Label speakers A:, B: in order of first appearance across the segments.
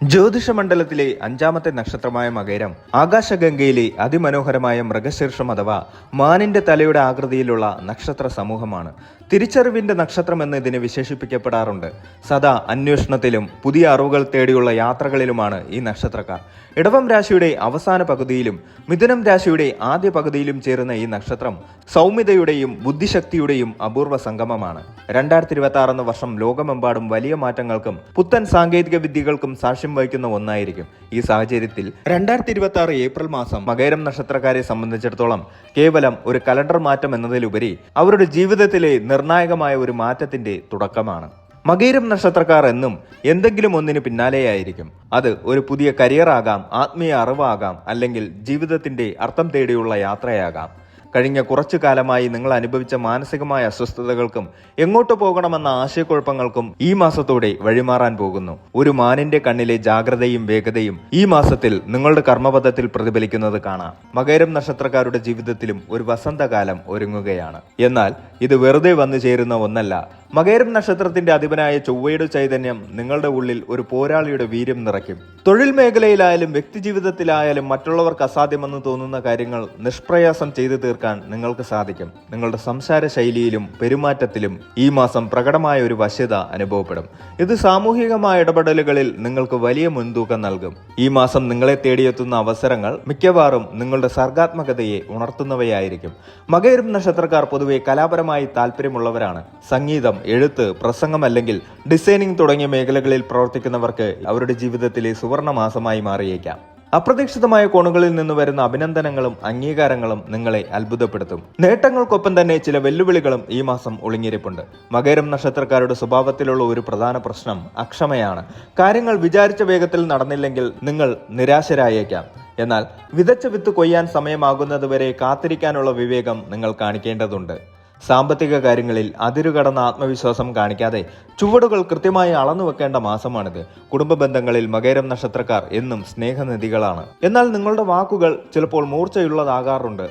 A: ജ്യോതിഷമണ്ഡലത്തിലെ അഞ്ചാമത്തെ നക്ഷത്രമായ മകരം ആകാശഗംഗയിലെ അതിമനോഹരമായ മൃഗശീർഷം അഥവാ മാനിന്റെ തലയുടെ ആകൃതിയിലുള്ള നക്ഷത്ര സമൂഹമാണ്. തിരിച്ചറിവിന്റെ നക്ഷത്രം എന്ന് ഇതിനെ വിശേഷിപ്പിക്കപ്പെടാറുണ്ട്. സദാ അന്വേഷണത്തിലും പുതിയ അറിവുകൾ തേടിയുള്ള യാത്രകളിലുമാണ് ഈ നക്ഷത്രക്കാർ. ഇടവം രാശിയുടെ അവസാന പകുതിയിലും മിഥുനം രാശിയുടെ ആദ്യ പകുതിയിലും ചേരുന്ന ഈ നക്ഷത്രം സൗമ്യതയുടെയും ബുദ്ധിശക്തിയുടെയും അപൂർവ സംഗമമാണ്. 2026 എന്ന വർഷം ലോകമെമ്പാടും വലിയ മാറ്റങ്ങൾക്കും പുത്തൻ സാങ്കേതിക വിദ്യകൾക്കും സാക്ഷ്യം വഹിക്കുന്ന ഒന്നായിരിക്കും. ഈ സാഹചര്യത്തിൽ 2026 ഏപ്രിൽ മാസം മകരം നക്ഷത്രക്കാരെ സംബന്ധിച്ചിടത്തോളം കേവലം ഒരു കലണ്ടർ മാറ്റം എന്നതിലുപരി അവരുടെ ജീവിതത്തിലെ നിർണായകമായ ഒരു മാറ്റത്തിന്റെ തുടക്കമാണ്. മകരം നക്ഷത്രക്കാർ എന്നും എന്തെങ്കിലും ഒന്നിന് പിന്നാലെയായിരിക്കും. അത് ഒരു പുതിയ കരിയർ ആകാം, ആത്മീയ അറിവാകാം, അല്ലെങ്കിൽ ജീവിതത്തിന്റെ അർത്ഥം തേടിയുള്ള യാത്രയാകാം. കഴിഞ്ഞ കുറച്ചു കാലമായി നിങ്ങൾ അനുഭവിച്ച മാനസികമായ അസ്വസ്ഥതകൾക്കും എങ്ങോട്ട് പോകണമെന്ന ആശയക്കുഴപ്പങ്ങൾക്കും ഈ മാസത്തോടെ വഴിമാറാൻ പോകുന്നു. ഒരു മാനിന്റെ കണ്ണിലെ ജാഗ്രതയും വേഗതയും ഈ മാസത്തിൽ നിങ്ങളുടെ കർമ്മപഥത്തിൽ പ്രതിഫലിക്കുന്നത് കാണാം. മകരം നക്ഷത്രക്കാരുടെ ജീവിതത്തിലും ഒരു വസന്തകാലം ഒരുങ്ങുകയാണ്. എന്നാൽ ഇത് വെറുതെ വന്നു ചേരുന്ന ഒന്നല്ല. മകരം നക്ഷത്രത്തിന്റെ അധിപനായ ചൊവ്വയുടെ ചൈതന്യം നിങ്ങളുടെ ഉള്ളിൽ ഒരു പോരാളിയുടെ വീര്യം നിറയ്ക്കും. തൊഴിൽ മേഖലയിലായാലും വ്യക്തിജീവിതത്തിലായാലും മറ്റുള്ളവർക്ക് അസാധ്യമെന്ന് തോന്നുന്ന കാര്യങ്ങൾ നിഷ്പ്രയാസം ചെയ്തു തീർക്കാൻ നിങ്ങൾക്ക് സാധിക്കും. നിങ്ങളുടെ സംസാര ശൈലിയിലും പെരുമാറ്റത്തിലും ഈ മാസം പ്രകടമായ ഒരു വശ്യത അനുഭവപ്പെടും. ഇത് സാമൂഹികമായ ഇടപെടലുകളിൽ നിങ്ങൾക്ക് വലിയ മുൻതൂക്കം നൽകും. ഈ മാസം നിങ്ങളെ തേടിയെത്തുന്ന അവസരങ്ങൾ മിക്കവാറും നിങ്ങളുടെ സർഗാത്മകതയെ ഉണർത്തുന്നവയായിരിക്കും. മകരം നക്ഷത്രക്കാർ പൊതുവെ കലാപരമായി താല്പര്യമുള്ളവരാണ്. സംഗീതം, എഴുത്ത്, പ്രസംഗം അല്ലെങ്കിൽ ഡിസൈനിങ് തുടങ്ങിയ മേഖലകളിൽ പ്രവർത്തിക്കുന്നവർക്ക് അവരുടെ ജീവിതത്തിലെ സുവർണ മാസമായി മാറിയേക്കാം. അപ്രതീക്ഷിതമായ കോണുകളിൽ നിന്ന് വരുന്ന അഭിനന്ദനങ്ങളും അംഗീകാരങ്ങളും നിങ്ങളെ അത്ഭുതപ്പെടുത്തും. നേട്ടങ്ങൾക്കൊപ്പം തന്നെ ചില വെല്ലുവിളികളും ഈ മാസം ഒളിഞ്ഞിരിപ്പുണ്ട്. മകരം നക്ഷത്രക്കാരുടെ സ്വഭാവത്തിലുള്ള ഒരു പ്രധാന പ്രശ്നം അക്ഷമയാണ്. കാര്യങ്ങൾ വിചാരിച്ച വേഗത്തിൽ നടന്നില്ലെങ്കിൽ നിങ്ങൾ നിരാശരായേക്കാം. എന്നാൽ വിതച്ച വിത്ത് കൊയ്യാൻ സമയമാകുന്നതുവരെ കാത്തിരിക്കാനുള്ള വിവേകം നിങ്ങൾ കാണിക്കേണ്ടതുണ്ട്. സാമ്പത്തിക കാര്യങ്ങളിൽ അതിരുകടന്ന ആത്മവിശ്വാസം കാണിക്കാതെ ചുവടുകൾ കൃത്യമായി അളന്നു വെക്കേണ്ട മാസമാണിത്. കുടുംബ ബന്ധങ്ങളിൽ മകരം നക്ഷത്രക്കാർ എന്നും സ്നേഹനിധികളാണ്. എന്നാൽ നിങ്ങളുടെ വാക്കുകൾ ചിലപ്പോൾ മൂർച്ചയുള്ളതാകാറുണ്ട്.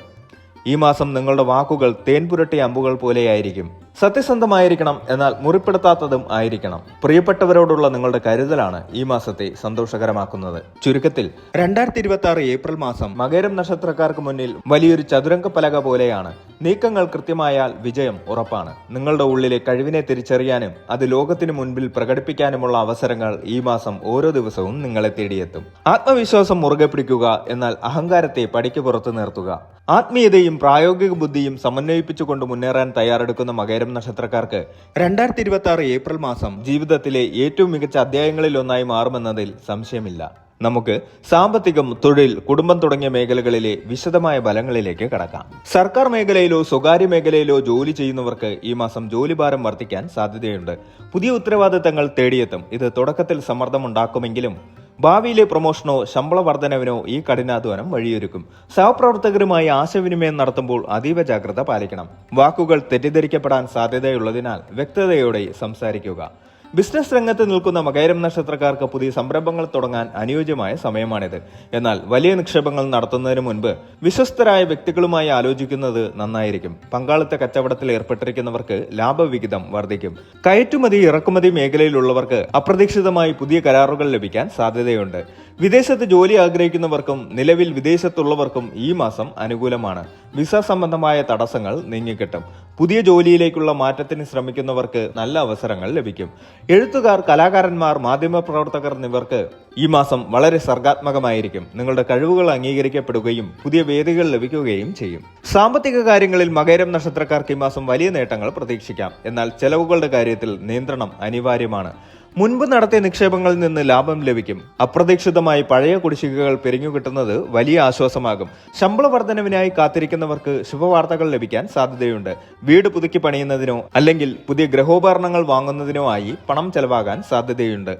A: ഈ മാസം നിങ്ങളുടെ വാക്കുകൾ തേൻ പുരട്ടിയ അമ്പുകൾ പോലെയായിരിക്കും. സത്യസന്ധമായിരിക്കണം, എന്നാൽ മുറിപ്പെടുത്താത്തതും ആയിരിക്കണം. പ്രിയപ്പെട്ടവരോടുള്ള നിങ്ങളുടെ കരുതലാണ് ഈ മാസത്തെ സന്തോഷകരമാക്കുന്നത്. ചുരുക്കത്തിൽ 2026 ഏപ്രിൽ മാസം മകരം നക്ഷത്രക്കാർക്ക് മുന്നിൽ വലിയൊരു ചതുരംഗ പലക പോലെയാണ്. നീക്കങ്ങൾ കൃത്യമായാൽ വിജയം ഉറപ്പാണ്. നിങ്ങളുടെ ഉള്ളിലെ കഴിവിനെ തിരിച്ചറിയാനും അത് ലോകത്തിനു മുൻപിൽ പ്രകടിപ്പിക്കാനുമുള്ള അവസരങ്ങൾ ഈ മാസം ഓരോ ദിവസവും നിങ്ങളെ തേടിയെത്തും. ആത്മവിശ്വാസം മുറുകെ പിടിക്കുക, എന്നാൽ അഹങ്കാരത്തെ പടിക്ക് പുറത്തു നിർത്തുക. ആത്മീയതയും പ്രായോഗിക ബുദ്ധിയും സമന്വയിപ്പിച്ചുകൊണ്ട് മുന്നേറാൻ തയ്യാറെടുക്കുന്ന മകരം നക്ഷത്രക്കാർക്ക് 2026 ഏപ്രിൽ മാസം ജീവിതത്തിലെ ഏറ്റവും മികച്ച അധ്യായങ്ങളിൽ ഒന്നായി മാറുമെന്നതിൽ സംശയമില്ല. നമുക്ക് സാമ്പത്തികം, തൊഴിൽ, കുടുംബം തുടങ്ങിയ മേഖലകളിലെ വിശദമായ ഫലങ്ങളിലേക്ക് കടക്കാം. സർക്കാർ മേഖലയിലോ സ്വകാര്യ മേഖലയിലോ ജോലി ചെയ്യുന്നവർക്ക് ഈ മാസം ജോലിഭാരം വർദ്ധിക്കാൻ സാധ്യതയുണ്ട്. പുതിയ ഉത്തരവാദിത്തങ്ങൾ തേടിയെത്തും. ഇത് തുടക്കത്തിൽ സമ്മർദ്ദമുണ്ടാക്കുമെങ്കിലും ഭാവിയിലെ പ്രൊമോഷനോ ശമ്പള വർധനവിനോ ഈ കഠിനാധ്വാനം വഴിയൊരുക്കും. സഹപ്രവർത്തകരുമായി ആശയവിനിമയം നടത്തുമ്പോൾ അതീവ ജാഗ്രത പാലിക്കണം. വാക്കുകൾ തെറ്റിദ്ധരിക്കപ്പെടാൻ സാധ്യതയുള്ളതിനാൽ വ്യക്തതയോടെ സംസാരിക്കുക. ബിസിനസ് രംഗത്ത് നിൽക്കുന്ന മകരം നക്ഷത്രക്കാർക്ക് പുതിയ സംരംഭങ്ങൾ തുടങ്ങാൻ അനുയോജ്യമായ സമയമാണിത്. എന്നാൽ വലിയ നിക്ഷേപങ്ങൾ നടത്തുന്നതിന് മുൻപ് വിശ്വസ്തരായ വ്യക്തികളുമായി ആലോചിക്കുന്നത് നന്നായിരിക്കും. പങ്കാളിത്ത കച്ചവടത്തിൽ ഏർപ്പെട്ടിരിക്കുന്നവർക്ക് ലാഭവിഹിതം വർദ്ധിക്കും. കയറ്റുമതി, ഇറക്കുമതി മേഖലയിലുള്ളവർക്ക് അപ്രതീക്ഷിതമായി പുതിയ കരാറുകൾ ലഭിക്കാൻ സാധ്യതയുണ്ട്. വിദേശത്ത് ജോലി ആഗ്രഹിക്കുന്നവർക്കും നിലവിൽ വിദേശത്തുള്ളവർക്കും ഈ മാസം അനുകൂലമാണ്. വിസ സംബന്ധമായ തടസ്സങ്ങൾ നീങ്ങിക്കിട്ടും. പുതിയ ജോലിയിലേക്കുള്ള മാറ്റത്തിന് ശ്രമിക്കുന്നവർക്ക് നല്ല അവസരങ്ങൾ ലഭിക്കും. എഴുത്തുകാർ, കലാകാരന്മാർ, മാധ്യമപ്രവർത്തകർ എന്നിവർക്ക് ഈ മാസം വളരെ സർഗാത്മകമായിരിക്കും. നിങ്ങളുടെ കഴിവുകൾ അംഗീകരിക്കപ്പെടുകയും പുതിയ വേദികൾ ലഭിക്കുകയും ചെയ്യും. സാമ്പത്തിക കാര്യങ്ങളിൽ മകരം നക്ഷത്രക്കാർക്ക് ഈ മാസം വലിയ നേട്ടങ്ങൾ പ്രതീക്ഷിക്കാം. എന്നാൽ ചെലവുകളുടെ കാര്യത്തിൽ നിയന്ത്രണം അനിവാര്യമാണ്. മുൻപ് നടത്തിയ നിക്ഷേപങ്ങളിൽ നിന്ന് ലാഭം ലഭിക്കും. അപ്രതീക്ഷിതമായി പഴയ കുടിശ്ശികകൾ പെരുഞ്ഞുകിട്ടുന്നത് വലിയ ആശ്വാസമാകും. ശമ്പള വർധനവിനായി കാത്തിരിക്കുന്നവർക്ക് ശുഭവാർത്തകൾ ലഭിക്കാൻ സാധ്യതയുണ്ട്. വീട് പുതുക്കി പണിയുന്നതിനോ അല്ലെങ്കിൽ പുതിയ ഗൃഹോപകരണങ്ങൾ വാങ്ങുന്നതിനോ ആയി പണം ചെലവാകാൻ സാധ്യതയുണ്ട്.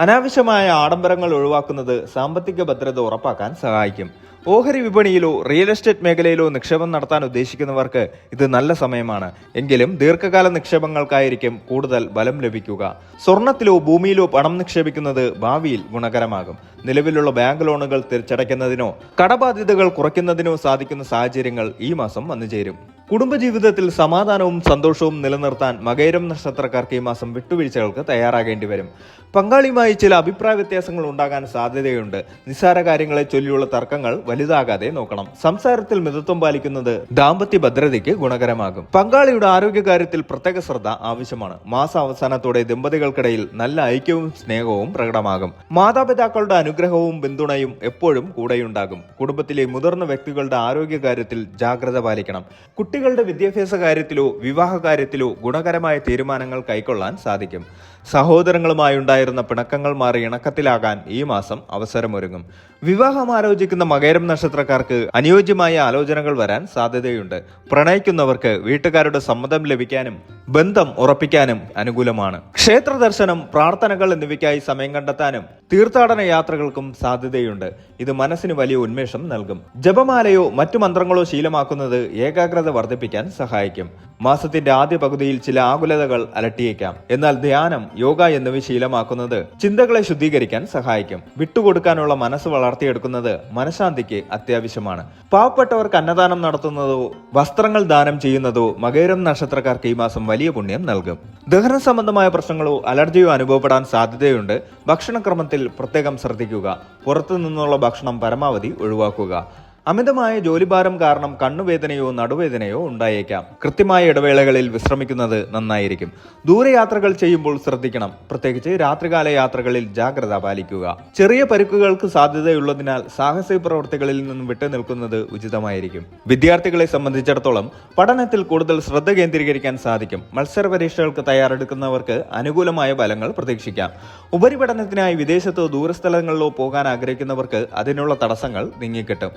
A: അനാവശ്യമായ ആഡംബരങ്ങൾ ഒഴിവാക്കുന്നത് സാമ്പത്തിക ഭദ്രത ഉറപ്പാക്കാൻ സഹായിക്കും. ഓഹരി വിപണിയിലോ റിയൽ എസ്റ്റേറ്റ് മേഖലയിലോ നിക്ഷേപം നടത്താൻ ഉദ്ദേശിക്കുന്നവർക്ക് ഇത് നല്ല സമയമാണ്. എങ്കിലും ദീർഘകാല നിക്ഷേപങ്ങൾക്കായിരിക്കും കൂടുതൽ ബലം ലഭിക്കുക. സ്വർണത്തിലോ ഭൂമിയിലോ പണം നിക്ഷേപിക്കുന്നത് ഭാവിയിൽ ഗുണകരമാകും. നിലവിലുള്ള ബാങ്ക് ലോണുകൾ തിരിച്ചടയ്ക്കുന്നതിനോ കടബാധ്യതകൾ കുറയ്ക്കുന്നതിനോ സാധിക്കുന്ന സാഹചര്യങ്ങൾ ഈ മാസം വന്നുചേരും. കുടുംബജീവിതത്തിൽ സമാധാനവും സന്തോഷവും നിലനിർത്താൻ മകരം നക്ഷത്രക്കാർക്ക് ഈ മാസം വിട്ടുവീഴ്ചകൾക്ക് തയ്യാറാകേണ്ടി വരും. പങ്കാളിയുമായി ചില അഭിപ്രായ വ്യത്യാസങ്ങൾ ഉണ്ടാകാൻ സാധ്യതയുണ്ട്. നിസ്സാര കാര്യങ്ങളെ ചൊല്ലിയുള്ള തർക്കങ്ങൾ വലുതാകാതെ നോക്കണം. സംസാരത്തിൽ മിതത്വം പാലിക്കുന്നത് ദാമ്പത്യ ഭദ്രതയ്ക്ക് ഗുണകരമാകും. പങ്കാളിയുടെ ആരോഗ്യകാര്യത്തിൽ പ്രത്യേക ശ്രദ്ധ ആവശ്യമാണ്. മാസ അവസാനത്തോടെ ദമ്പതികൾക്കിടയിൽ നല്ല ഐക്യവും സ്നേഹവും പ്രകടമാകും. മാതാപിതാക്കളുടെ അനുഗ്രഹവും പിന്തുണയും എപ്പോഴും കൂടെയുണ്ടാകും. കുടുംബത്തിലെ മുതിർന്ന വ്യക്തികളുടെ ആരോഗ്യകാര്യത്തിൽ ജാഗ്രത പാലിക്കണം. കുട്ടികളുടെ വിദ്യാഭ്യാസ കാര്യത്തിലോ വിവാഹ കാര്യത്തിലോ ഗുണകരമായ തീരുമാനങ്ങൾ കൈക്കൊള്ളാൻ സാധിക്കും. സഹോദരങ്ങളുമായി ഉണ്ടായിരുന്ന പിണക്കങ്ങൾ മാറി ഇണക്കത്തിലാകാൻ ഈ മാസം അവസരമൊരുങ്ങും. വിവാഹം ആലോചിക്കുന്ന മകരം നക്ഷത്രക്കാർക്ക് അനുയോജ്യമായ ആലോചനകൾ വരാൻ സാധ്യതയുണ്ട്. പ്രണയിക്കുന്നവർക്ക് വീട്ടുകാരുടെ സമ്മതം ലഭിക്കാനും ബന്ധം ഉറപ്പിക്കാനും അനുകൂലമാണ്. ക്ഷേത്ര ദർശനം, പ്രാർത്ഥനകൾ എന്നിവയ്ക്കായി സമയം കണ്ടെത്താനും തീർത്ഥാടന യാത്രകൾക്കും സാധ്യതയുണ്ട്. ഇത് മനസ്സിന് വലിയ ഉന്മേഷം നൽകും. ജപമാലയോ മറ്റു മന്ത്രങ്ങളോ ശീലമാക്കുന്നത് ഏകാഗ്രത വർദ്ധിപ്പിക്കാൻ സഹായിക്കും. മാസത്തിന്റെ ആദ്യ പകുതിയിൽ ചില ആകുലതകൾ അലട്ടിയേക്കാം. എന്നാൽ ധ്യാനം, യോഗ എന്നിവ ശീലമാക്കുന്നത് ചിന്തകളെ ശുദ്ധീകരിക്കാൻ സഹായിക്കും. വിട്ടുകൊടുക്കാനുള്ള മനസ്സ് വളർത്തിയെടുക്കുന്നത് മനഃശാന്തിക്ക് അത്യാവശ്യമാണ്. പാവപ്പെട്ടവർക്ക് അന്നദാനം നടത്തുന്നതോ വസ്ത്രങ്ങൾ ദാനം ചെയ്യുന്നതോ മകരം നക്ഷത്രക്കാർക്ക് ഈ മാസം വലിയ പുണ്യം നൽകും. ദഹന സംബന്ധമായ പ്രശ്നങ്ങളോ അലർജിയോ അനുഭവപ്പെടാൻ സാധ്യതയുണ്ട്. ഭക്ഷണക്രമത്തിൽ പ്രത്യേകം ശ്രദ്ധിക്കുക. പുറത്തു നിന്നുള്ള ഭക്ഷണം പരമാവധി ഒഴിവാക്കുക. അമിതമായ ജോലിഭാരം കാരണം കണ്ണുവേദനയോ നടുവേദനയോ ഉണ്ടായേക്കാം. കൃത്യമായ ഇടവേളകളിൽ വിശ്രമിക്കുന്നത് നന്നായിരിക്കും. ദൂരയാത്രകൾ ചെയ്യുമ്പോൾ ശ്രദ്ധിക്കണം. പ്രത്യേകിച്ച് രാത്രികാല യാത്രകളിൽ ജാഗ്രത പാലിക്കുക. ചെറിയ പരിക്കുകൾക്ക് സാധ്യതയുള്ളതിനാൽ സാഹസിക പ്രവൃത്തികളിൽ നിന്നും വിട്ടുനിൽക്കുന്നത് ഉചിതമായിരിക്കും. വിദ്യാർത്ഥികളെ സംബന്ധിച്ചിടത്തോളം പഠനത്തിൽ കൂടുതൽ ശ്രദ്ധ കേന്ദ്രീകരിക്കാൻ സാധിക്കും. മത്സര പരീക്ഷകൾക്ക് തയ്യാറെടുക്കുന്നവർക്ക് അനുകൂലമായ ഫലങ്ങൾ പ്രതീക്ഷിക്കാം. ഉപരിപഠനത്തിനായി വിദേശത്തോ ദൂരസ്ഥലങ്ങളിലോ പോകാൻ ആഗ്രഹിക്കുന്നവർക്ക് അതിനുള്ള തടസ്സങ്ങൾ നീങ്ങിക്കിട്ടും.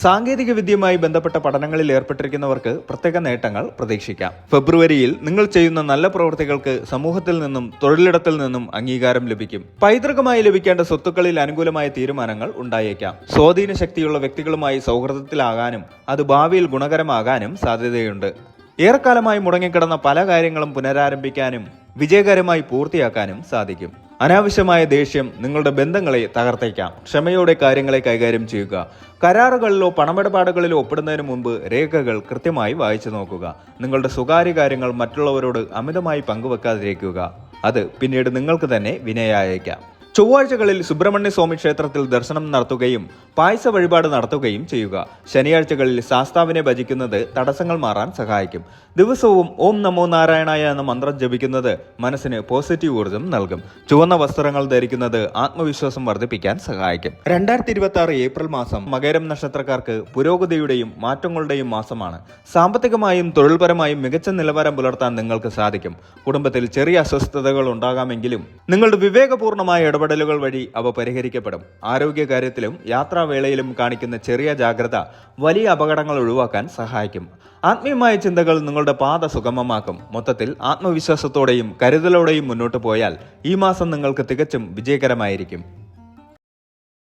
A: സാങ്കേതിക വിദ്യയുമായി ബന്ധപ്പെട്ട പഠനങ്ങളിൽ ഏർപ്പെട്ടിരിക്കുന്നവർക്ക് പ്രത്യേക നേട്ടങ്ങൾ പ്രതീക്ഷിക്കാം. ഫെബ്രുവരിയിൽ നിങ്ങൾ ചെയ്യുന്ന നല്ല പ്രവൃത്തികൾക്ക് സമൂഹത്തിൽ നിന്നും തൊഴിലിടത്തിൽ നിന്നും അംഗീകാരം ലഭിക്കും. പൈതൃകമായി ലഭിക്കേണ്ട സ്വത്തുക്കളിൽ അനുകൂലമായ തീരുമാനങ്ങൾ ഉണ്ടായേക്കാം. സ്വാധീന ശക്തിയുള്ള വ്യക്തികളുമായി സൗഹൃദത്തിലാകാനും അത് ഭാവിയിൽ ഗുണകരമാകാനും സാധ്യതയുണ്ട്. ഏറെക്കാലമായി മുടങ്ങിക്കിടന്ന പല കാര്യങ്ങളും പുനരാരംഭിക്കാനും വിജയകരമായി പൂർത്തിയാക്കാനും സാധിക്കും. അനാവശ്യമായ ദേഷ്യം നിങ്ങളുടെ ബന്ധങ്ങളെ തകർത്തേക്കാം. ക്ഷമയോടെ കാര്യങ്ങളെ കൈകാര്യം ചെയ്യുക. കരാറുകളിലോ പണമിടപാടുകളിലോ ഒപ്പിടുന്നതിന് മുമ്പ് രേഖകൾ കൃത്യമായി വായിച്ചു നോക്കുക. നിങ്ങളുടെ സ്വകാര്യ കാര്യങ്ങൾ മറ്റുള്ളവരോട് അമിതമായി പങ്കുവെക്കാതിരിക്കുക. അത് പിന്നീട് നിങ്ങൾക്ക് തന്നെ വിനയായേക്കാം. ചൊവ്വാഴ്ചകളിൽ സുബ്രഹ്മണ്യ സ്വാമി ക്ഷേത്രത്തിൽ ദർശനം നടത്തുകയും പായസ വഴിപാട് നടത്തുകയും ചെയ്യുക. ശനിയാഴ്ചകളിൽ ശാസ്താവിനെ ഭജിക്കുന്നത് തടസ്സങ്ങൾ മാറാൻ സഹായിക്കും. ദിവസവും ഓം നമോ നാരായണായ എന്ന മന്ത്രം ജപിക്കുന്നത് മനസ്സിന് പോസിറ്റീവ് ഊർജ്ജം നൽകും. ചുവന്ന വസ്ത്രങ്ങൾ ധരിക്കുന്നത് ആത്മവിശ്വാസം വർദ്ധിപ്പിക്കാൻ സഹായിക്കും. 2026 ഏപ്രിൽ മാസം മകരം നക്ഷത്രക്കാർക്ക് പുരോഗതിയുടെയും മാറ്റങ്ങളുടെയും മാസമാണ്. സാമ്പത്തികമായും തൊഴിൽപരമായും മികച്ച നിലവാരം പുലർത്താൻ നിങ്ങൾക്ക് സാധിക്കും. കുടുംബത്തിൽ ചെറിയ അസ്വസ്ഥതകൾ ഉണ്ടാകാമെങ്കിലും നിങ്ങളുടെ വിവേകപൂർണമായ ഇടപെടലുകൾ വഴി അവ പരിഹരിക്കപ്പെടും. ആരോഗ്യകാര്യത്തിലും യാത്രാവേളയിലും കാണിക്കുന്ന ചെറിയ ജാഗ്രത വലിയ അപകടങ്ങൾ ഒഴിവാക്കാൻ സഹായിക്കും. ആത്മീയമായ ചിന്തകൾ നിങ്ങളുടെ പാത സുഗമമാക്കും. മൊത്തത്തിൽ ആത്മവിശ്വാസത്തോടെയും കരുതലോടെയും മുന്നോട്ട് പോയാൽ ഈ മാസം നിങ്ങൾക്ക് തികച്ചും വിജയകരമായിരിക്കും.